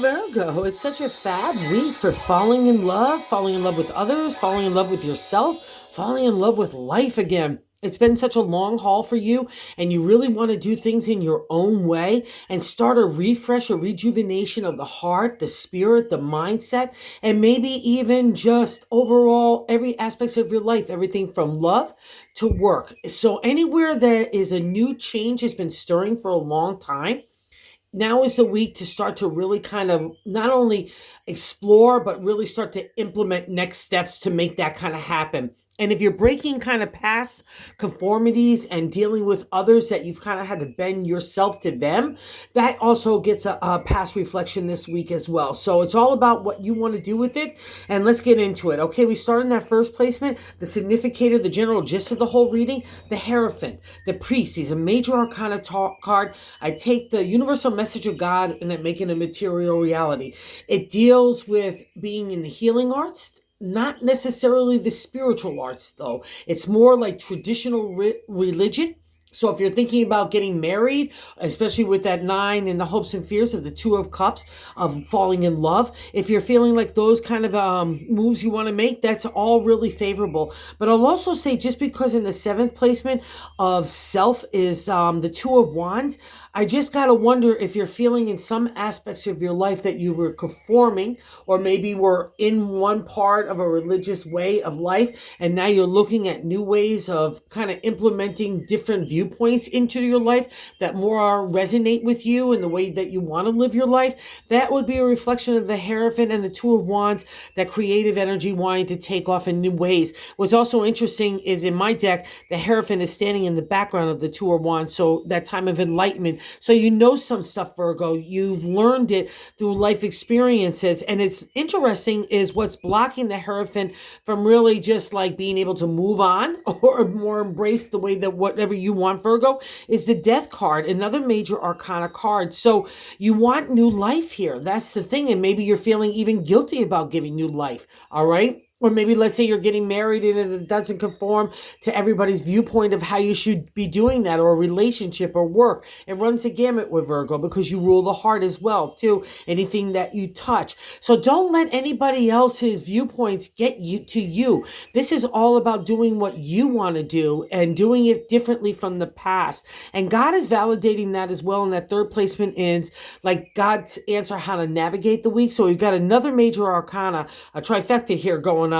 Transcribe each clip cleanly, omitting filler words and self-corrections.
Virgo, it's such a fab week for falling in love with others, falling in love with yourself, falling in love with life again. It's been such a long haul for you, and you really want to do things in your own way and start a refresh, a rejuvenation of the heart, the spirit, the mindset, and maybe even just overall every aspect of your life, everything from love to work. So, anywhere there is a new change has been stirring for a long time, now is the week to start to really kind of not only explore, but really start to implement next steps to make that kind of happen. And if you're breaking kind of past conformities and dealing with others that you've kind of had to bend yourself to them, that also gets a past reflection this week as well. So it's all about what you want to do with it. And let's get into it. Okay, we start in that first placement, the significator, the general gist of the whole reading, the Hierophant, the priest. He's a major arcana card. I take the universal message of God and I make it a material reality. It deals with being in the healing arts, not necessarily the spiritual arts, though. It's more like traditional religion. So if you're thinking about getting married, especially with that nine and the hopes and fears of the two of cups of falling in love, if you're feeling like those kind of moves you want to make, that's all really favorable. But I'll also say, just because in the seventh placement of self is the two of wands, I just got to wonder if you're feeling in some aspects of your life that you were conforming, or maybe were in one part of a religious way of life, and now you're looking at new ways of kind of implementing different viewpoints into your life that more resonate with you and the way that you want to live your life. That would be a reflection of the Hierophant and the two of wands, that creative energy wanting to take off in new ways. What's also interesting is in my deck, the Hierophant is standing in the background of the two of wands, so that time of enlightenment. So you know some stuff, Virgo. You've learned it through life experiences. And it's interesting is what's blocking the Hierophant from really just like being able to move on or more embrace the way that whatever you want, Virgo, is the Death card, another major arcana card. So you want new life here. That's the thing. And maybe you're feeling even guilty about giving new life. All right. Or maybe let's say you're getting married and it doesn't conform to everybody's viewpoint of how you should be doing that, or a relationship or work. It runs the gamut with Virgo because you rule the heart as well, too. Anything that you touch. So don't let anybody else's viewpoints get you to you. This is all about doing what you want to do and doing it differently from the past. And God is validating that as well in that third placement ends, like God's answer how to navigate the week. So we've got another major arcana, a trifecta here going on.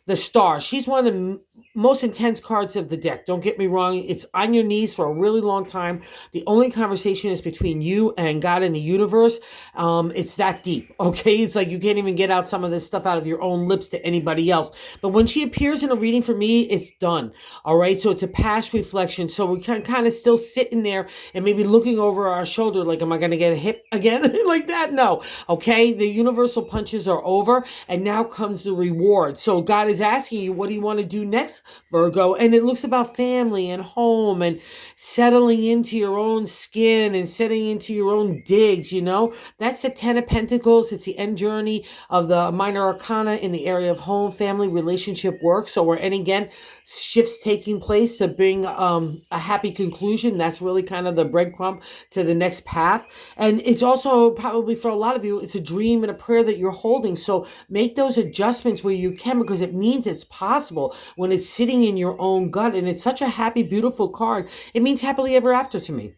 The Star. She's one of the most intense cards of the deck. Don't get me wrong. It's on your knees for a really long time. The only conversation is between you and God and the universe. It's that deep. Okay. It's like you can't even get out some of this stuff out of your own lips to anybody else. But when she appears in a reading for me, it's done. All right. So it's a past reflection. So we can kind of still sitting there and maybe looking over our shoulder like, am I going to get a hit again? Like that? No. Okay. The universal punches are over, and now comes the reward. So God is asking you, what do you want to do next, Virgo? And it looks about family and home and settling into your own skin and setting into your own digs, you know? That's the Ten of Pentacles. It's the end journey of the minor arcana in the area of home, family, relationship, work. So and again, shifts taking place to bring a happy conclusion. That's really kind of the breadcrumb to the next path. And it's also probably for a lot of you, it's a dream and a prayer that you're holding. So make those adjustments where you can, because it means it's possible when it's sitting in your own gut. And it's such a happy, beautiful card. It means happily ever after to me.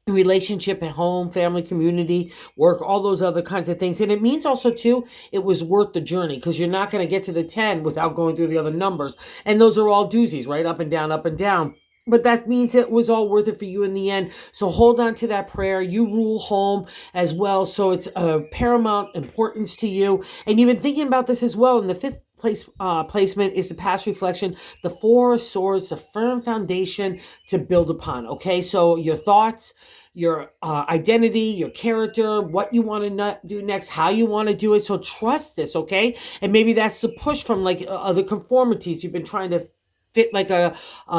Relationship at home, family, community, work, all those other kinds of things. And it means also too, it was worth the journey, because you're not going to get to the 10 without going through the other numbers. And those are all doozies, right? Up and down, up and down. But that means it was all worth it for you in the end. So hold on to that prayer. You rule home as well. So it's of paramount importance to you. And you've been thinking about this as well in the fifth placement is the past reflection, the Four of Swords, the firm foundation to build upon. Okay, so your thoughts, your identity, your character, what you want to do next, how you want to do it. So trust this, okay? And maybe that's the push from like other conformities you've been trying to fit like a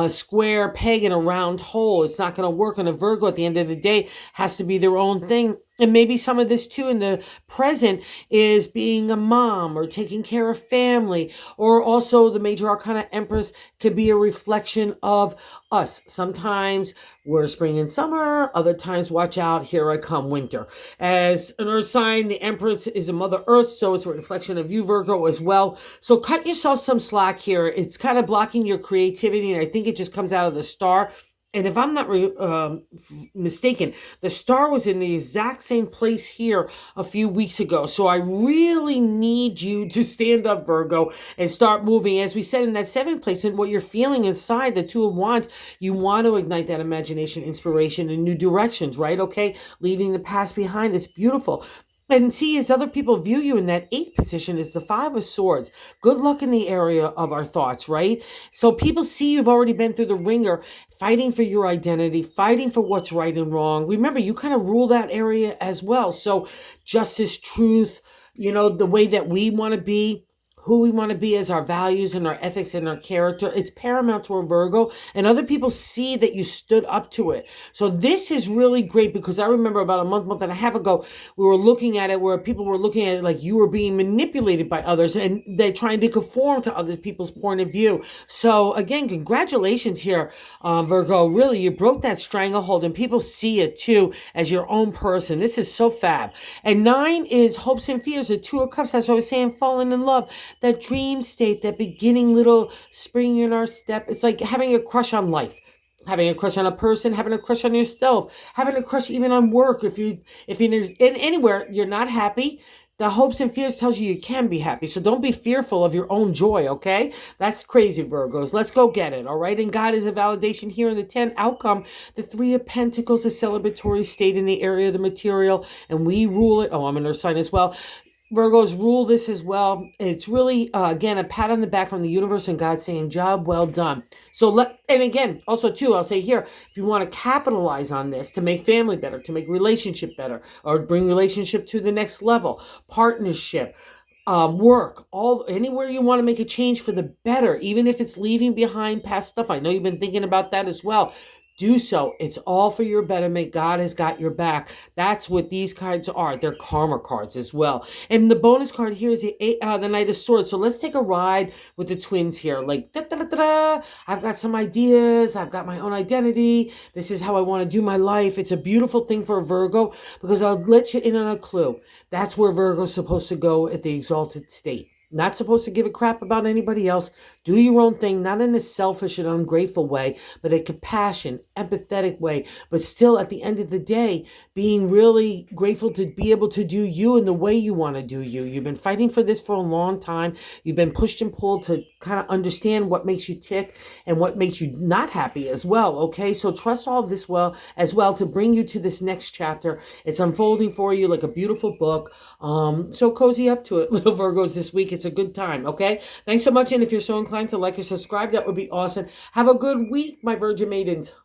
square peg in a round hole. It's not going to work on a Virgo. At the end of the day, has to be their own thing. And maybe some of this too in the present is being a mom or taking care of family, or also the major arcana Empress could be a reflection of us. Sometimes we're spring and summer, other times, watch out, here I come, winter. As an earth sign, the Empress is a Mother Earth, so it's a reflection of you, Virgo, as well. So cut yourself some slack here. It's kind of blocking your creativity, and I think it just comes out of the star. And if I'm not mistaken, the star was in the exact same place here a few weeks ago. So I really need you to stand up, Virgo, and start moving. As we said in that seventh placement, what you're feeling inside, the Two of Wands, you want to ignite that imagination, inspiration in new directions, right? Okay, leaving the past behind. It's beautiful. And see, as other people view you in that eighth position is the Five of Swords. Good luck in the area of our thoughts, right? So people see you've already been through the ringer, fighting for your identity, fighting for what's right and wrong. Remember, you kind of rule that area as well. So justice, truth, the way that we want to be, who we want to be as our values and our ethics and our character. It's paramount to a Virgo, and other people see that you stood up to it. So this is really great, because I remember about a month and a half ago, we were looking at it where people were looking at it like you were being manipulated by others and they're trying to conform to other people's point of view. So again, congratulations here, Virgo. Really, you broke that stranglehold and people see it too as your own person. This is so fab. And 9 is hopes and fears. The Two of Cups, as I was saying, falling in love. That dream state, that beginning little spring in our step. It's like having a crush on life, having a crush on a person, having a crush on yourself, having a crush even on work. If you're in anywhere you're not happy, the hopes and fears tells you can be happy. So don't be fearful of your own joy, okay? That's crazy, Virgos. Let's go get it, all right? And God is a validation here in the 10 outcome. The Three of Pentacles, a celebratory state in the area of the material, and we rule it. Oh, I'm an earth sign as well. Virgos rule this as well. It's really, again, a pat on the back from the universe and God saying, job well done. So and again, also too, I'll say here, if you want to capitalize on this to make family better, to make relationship better, or bring relationship to the next level, partnership, work, anywhere you want to make a change for the better, even if it's leaving behind past stuff. I know you've been thinking about that as well. Do so. It's all for your betterment. God has got your back. That's what these cards are. They're karma cards as well. And the bonus card here is the Knight of Swords. So let's take a ride with the twins here. Like, da, da, da, da, da. I've got some ideas. I've got my own identity. This is how I want to do my life. It's a beautiful thing for a Virgo, because I'll let you in on a clue. That's where Virgo's supposed to go at the exalted state. Not supposed to give a crap about anybody else. Do your own thing, not in a selfish and ungrateful way, but a compassion, empathetic way. But still, at the end of the day, being really grateful to be able to do you in the way you want to do you. You've been fighting for this for a long time. You've been pushed and pulled to kind of understand what makes you tick and what makes you not happy as well, okay? So trust all this as well to bring you to this next chapter. It's unfolding for you like a beautiful book. So cozy up to it, little Virgos, this week. It's a good time, okay? Thanks so much, and if you're so inclined to like or subscribe, that would be awesome. Have a good week, my Virgin Maidens.